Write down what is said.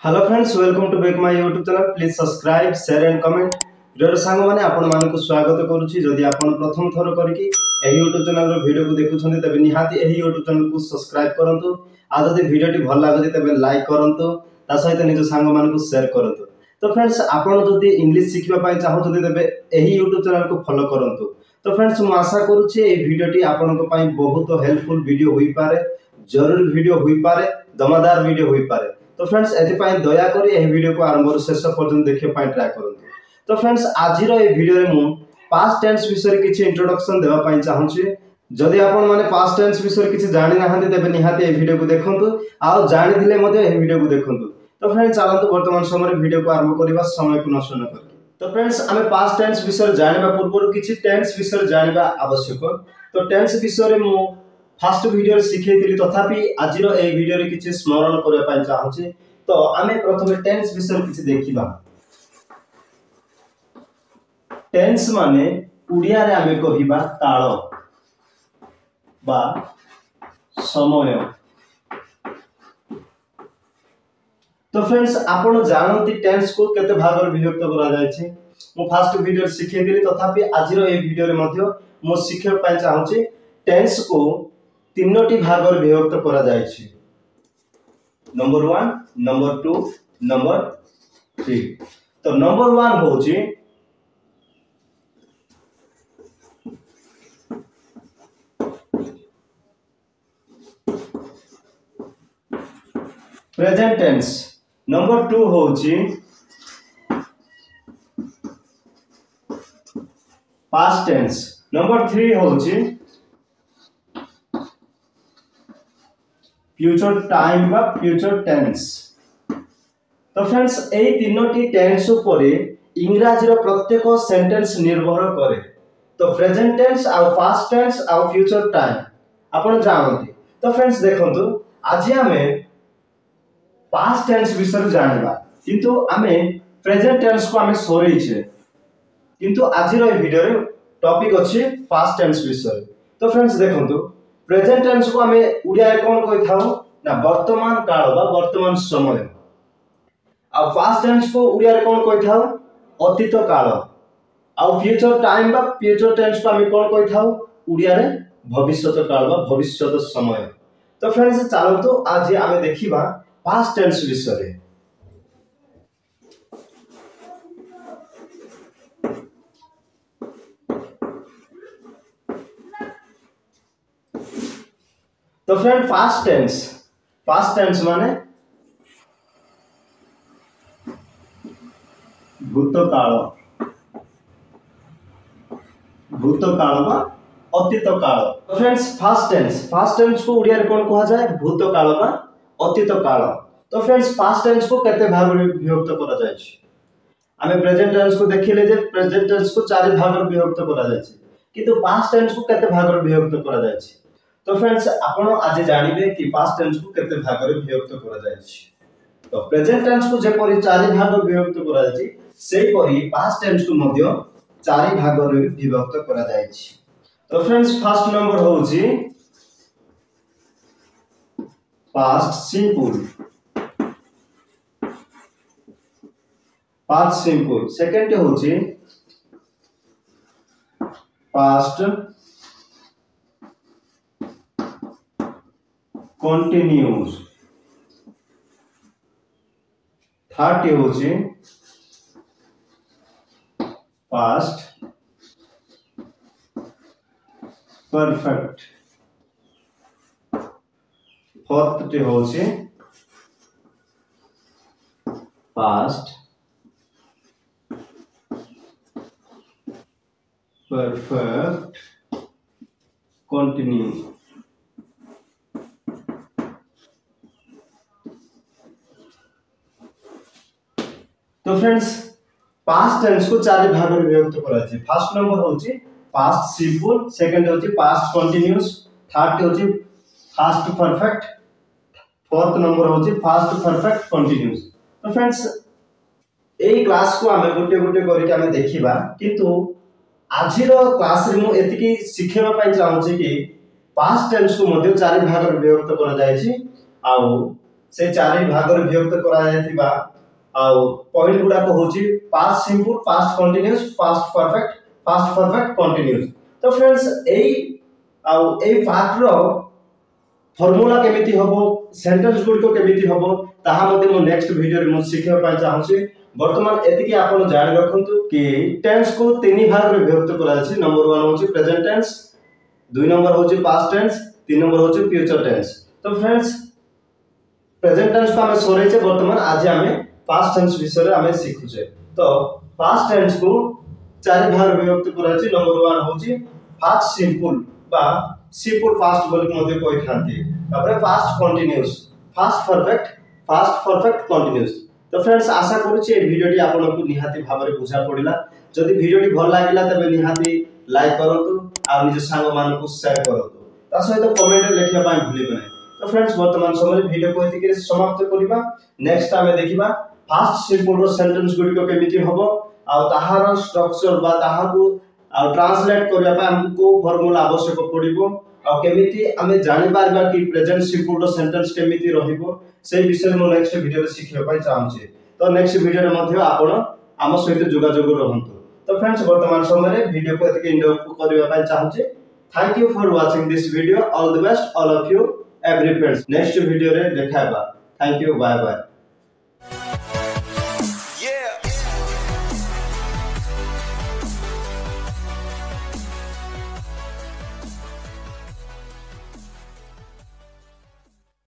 Hello friends, welcome to back my YouTube channel. Please subscribe, share and comment. प्रिय song माने आपण मानकु स्वागत करूची। जदि आपण प्रथम थर करके एही यूट्यूब चैनल रो वीडियो को देखुछन्ते तबे निहाती एही यूट्यूब चैनल को सब्सक्राइब करंतु। आ जदि वीडियो टी भल लागो तबे लाइक करंतु, ता सहित निज सांग मानकु शेयर करंतु। तो फ्रेंड्स, आपण जदि इंग्लिश सिखिबा पई चाहउछन्ते तबे एही यूट्यूब चैनल को फॉलो करंतु। तो फ्रेंड्स, मु आशा करूची ए वीडियो टी आपण को पई बहुत हेल्पफुल वीडियो होई पारे, जरूरी वीडियो होई पारे, दमदार वीडियो होई पारे। तो फ्रेंड्स, एथिपाई दया करी एही वीडियो को आरंभ शेष पर्यंत देखिया पाई ट्राई करंतु। तो फ्रेंड्स, आज रो ए वीडियो रे मु पास्ट टेंस विषय रे किछि इंट्रोडक्शन देबा पाई चाहूछि। जदि आपण माने पास्ट टेंस विषय रे किछि जानि नाहंती तबे निहाती ए वीडियो को देखंतु, आ जानि दिले मध्ये ए वीडियो को देखंतु। तो फ्रेंड्स, चलंतु वर्तमान समय वीडियो को आरंभ करिबा, समय को नष्ट न करि। तो फ्रेंड्स, हमें पास्ट टेंस विषय जानिबा पूर्व किछि टेंस विषय जानिबा आवश्यक। तो टेंस विषय रे मु फास्ट वीडियो शिखेइतिली, तथापि आजिरो ए वीडियो रे किछि स्मरण करबा पाई चाहूछि। तो आमे प्रथमे टेंस विषय किछि देखिबा। टेंस माने उड़िया रे आमे कहिबा काल बा समय। तो फ्रेंड्स, आपण जानंती टेंस को केते भाग रे विभक्त करा जाय छै। मु फास्ट वीडियो शिखेइतिली, तथापि आजिरो ए वीडियो रे मध्य मु शिखे पाई चाहूछि। टेंस को तीनोटी भाग रे विभक्त करा जाय छै। Number 1, number 2, number 3। तो नंबर 1 होची प्रेजेंट टेंस, नंबर 2 होची पास्ट टेंस, नंबर 3 होची फ्यूचर टाइम बा फ्यूचर टेंस। तो फ्रेंड्स, ए तीनोटी टेंस ऊपर इंग्रजी रो प्रत्येक सेंटेंस निर्भर करे। तो प्रेजेंट टेंस आ पास्ट टेंस आ फ्यूचर टाइम आपण जानते। तो फ्रेंड्स, देखंतु आज हमें पास्ट टेंस विषय जानिबा, किंतु हमें प्रेजेंट टेंस को हमें सोरे छे। किंतु आज रो वीडियो रे टॉपिक अछि पास्ट टेंस विषय। तो फ्रेंड्स, देखंतु प्रेजेंट टेंस को हमें उड़िया रे कोन कहि थाउ ना वर्तमान काल बा वर्तमान समय। आ पास्ट टेंस को उड़िया रे कोन कहि थाउ अतीत काल। आ फ्यूचर टाइम बा फ्यूचर टेंस को हमें कोन कहि थाउ उड़िया रे भविष्यत काल बा भविष्यत समय। तो फ्रेंड्स, चलंतु आज हमें देखिबा पास्ट टेंस विषय रे। तो फ्रेंड, पास्ट टेंस माने भूतकाल बा अतीत काल। तो फ्रेंड्स, पास्ट टेंस को उड़िया रे कोन कहा जाय भूतकाल बा अतीत काल। तो फ्रेंड्स, पास्ट टेंस को केते भाग रे विभक्त करा जाय छै। हमें प्रेजेंट टेंस को देखिले जे प्रेजेंट टेंस को 4 भाग रे विभक्त करा जाय छै, किंतु पास्ट टेंस को केते भाग रे विभक्त करा जाय छै। तो फ्रेंड्स, आपण आज जानिबे कि पास्ट टेंस को केते भाग रे विभक्त करा जाय छै। तो प्रेजेंट टेंस को जे परि 4 भाग रे विभक्त करा जाय छै, सेही परि पास्ट टेंस को मध्य 4 भाग रे विभक्त करा जाय छै। तो फ्रेंड्स, फर्स्ट नंबर होची पास्ट सिंपल। सेकंड होची पास्ट कंटिन्यूअस। थर्ड होची पास्ट परफेक्ट। फोर्थ होची पास्ट परफेक्ट कंटिन्यू। तो फ्रेंड्स, पास्ट टेंस को 4 भाग में विभक्त करा छै। फर्स्ट नंबर होची पास्ट सिंपल, सेकंड होची पास्ट कंटीन्यूअस, थर्ड होची पास्ट परफेक्ट, फोर्थ नंबर होची पास्ट परफेक्ट कंटीन्यूअस। तो फ्रेंड्स, ए क्लास को हमें गोटे गोटे करके हमें देखिबा, किंतु आजिर क्लास रे मु एतिकी शिखेबा पई चाहूची कि पास्ट टेंस को मध्ये चारि भाग रे विभक्त करा जाय छी आउ से चारि भाग रे विभक्त करा जायतिबा आउ पॉइंट गुडा को होची past simple past continuous past perfect continuous. तो फ्रेंड्स ए पार्ट रो फॉर्मूला केमिति हबो सेंटेंस गुड को केमिति हबो ताहा मध्ये मो नेक्स्ट वीडियो रे मो सिखियो पाइ चाहूची। वर्तमान एतिकी आपण जानि रखंतु कि टेंस को तीन भाग रे विभक्त करा जाछि। नंबर 1 होची प्रेजेंट टेंस, 2 नंबर होची पास्ट टेंस, 3 नंबर होची फ्यूचर टेंस। तो फ्रेंड्स प्रेजेंट टेंस को हमें सोरेचे वर्तमान आज हमें पास्ट टेंस विषय रे हमें सिखुचे। तो पास्ट टेंस को चार भाग रे विभक्त करा जाछि। नंबर 1 होची फास्ट सिंपल बा सिंपल फास्ट बोली मध्ये कोइ थांती। तापर fast continuous fast perfect continuous. तो फ्रेंड्स आशा करूची ए वीडियोटी आपनको निहाती भाबरे बुझा पड़िला। जदि वीडियोटी भल लागिला तबे निहाती लाइक करंतु आ निज सांग मानको शेयर करंतु। ता सहित कमेंट रे लिखिया पाइ भूलिबे नै। तो फ्रेंड्स वर्तमान समय वीडियो को एतिके समाप्त करिबा। नेक्स्ट टाइम देखिबा फास्ट सिंपल रो सेंटेंस गुडी को केमिति हबो आ ताहार स्ट्रक्चर बा ताहाकू आ ट्रांसलेट करिया पा हमको फार्मूला आवश्यक पड़िबो आ केमिति हमें जानि पारबा कि प्रेजेंट सिंपल रो सेंटेंस केमिति रहिबो से विषय मो नेक्स्ट वीडियो रे सिखिया पाइ चाहूची। तो नेक्स्ट वीडियो रे मध्ये आपण आम सहित जोगाजोग रहंतु। तो फ्रेंड्स वर्तमान समय रे वीडियो को एतिके इंड करिया पाइ चाहूची। Thank you for watching this video. All the best all of you every friends. Next video रे देखाबा। Thank you bye bye.